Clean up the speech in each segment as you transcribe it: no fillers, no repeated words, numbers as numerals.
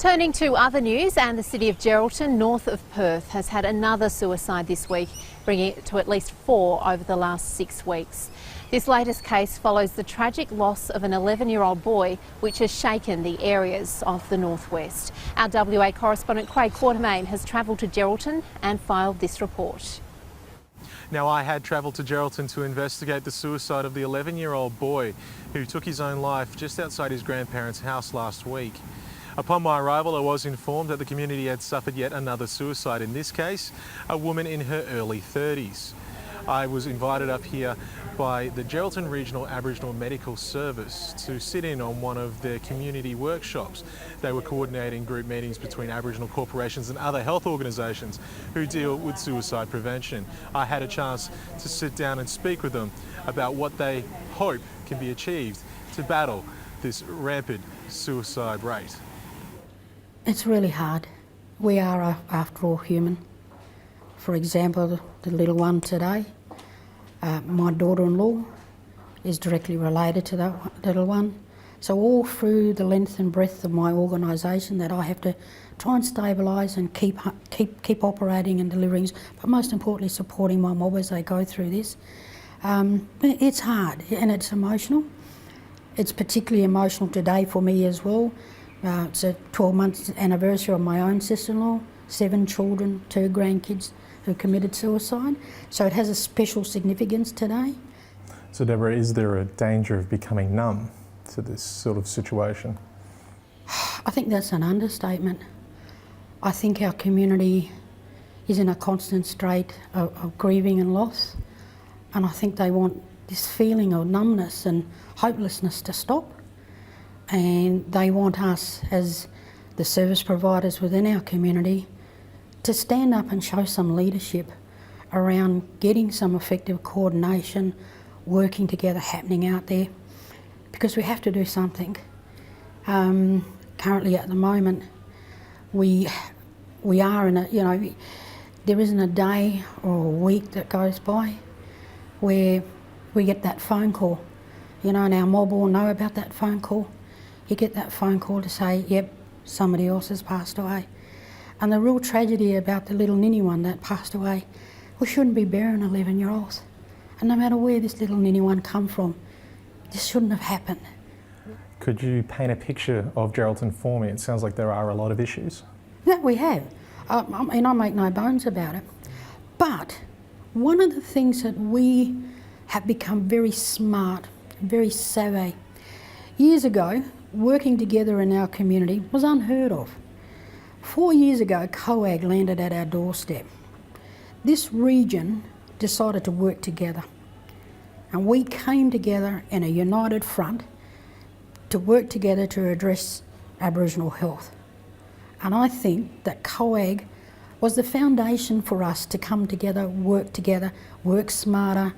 Turning to other news, and the city of Geraldton, north of Perth, has had another suicide this week, bringing it to at least 4 over the last 6 weeks. This latest case follows the tragic loss of an 11-year-old boy, which has shaken the areas of the northwest. Our WA correspondent Craig Quartermaine has travelled to Geraldton and filed this report. Now, I had travelled to Geraldton to investigate the suicide of the 11-year-old boy who took his own life just outside his grandparents' house last week. Upon my arrival, I was informed that the community had suffered yet another suicide, in this case, a woman in her early 30s. I was invited up here by the Geraldton Regional Aboriginal Medical Service to sit in on one of their community workshops. They were coordinating group meetings between Aboriginal corporations and other health organisations who deal with suicide prevention. I had a chance to sit down and speak with them about what they hope can be achieved to battle this rampant suicide rate. It's really hard. We are, after all, human. For example, the little one today, my daughter-in-law is directly related to that little one. So all through the length and breadth of my organisation that I have to try and stabilise and keep operating and delivering, but most importantly supporting my mob as they go through this. It's hard and it's emotional. It's particularly emotional today for me as well. It's a 12-month anniversary of my own sister-in-law, 7 children, 2 grandkids who committed suicide. So it has a special significance today. So Deborah, is there a danger of becoming numb to this sort of situation? I think that's an understatement. I think our community is in a constant state of grieving and loss, and I think they want this feeling of numbness and hopelessness to stop. And they want us, as the service providers within our community, to stand up and show some leadership around getting some effective coordination, working together happening out there, because we have to do something. Currently at the moment, we are in a, there isn't a day or a week that goes by where we get that phone call, and our mob all know about that phone call. You get that phone call to say, yep, somebody else has passed away. And the real tragedy about the little ninny one that passed away, we shouldn't be burying 11-year-olds. And no matter where this little ninny one come from, this shouldn't have happened. Could you paint a picture of Geraldton for me? It sounds like there are a lot of issues. That we have, and I make no bones about it. But one of the things that we have become very smart, very savvy. Years ago, working together in our community was unheard of. 4 years ago, COAG landed at our doorstep. This region decided to work together, and we came together in a united front to work together to address Aboriginal health. And I think that COAG was the foundation for us to come together, work smarter,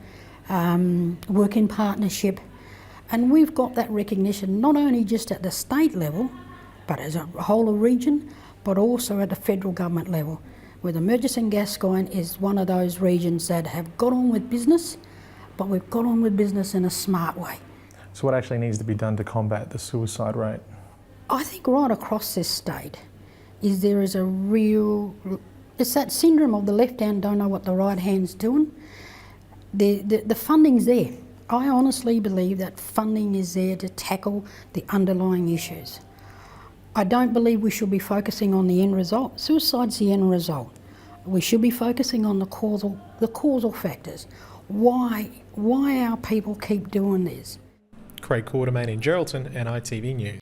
work in partnership. And we've got that recognition not only just at the state level, but as a whole of region, but also at the federal government level, where the Murchison Gascoyne is one of those regions that have got on with business, but we've got on with business in a smart way. So what actually needs to be done to combat the suicide rate? I think right across this state is there is a real, it's that syndrome of the left hand don't know what the right hand's doing. The funding's there. I honestly believe that funding is there to tackle the underlying issues. I don't believe we should be focusing on the end result. Suicide's the end result. We should be focusing on the causal factors. Why our people keep doing this. Craig Quartermaine in Geraldton and ITV News.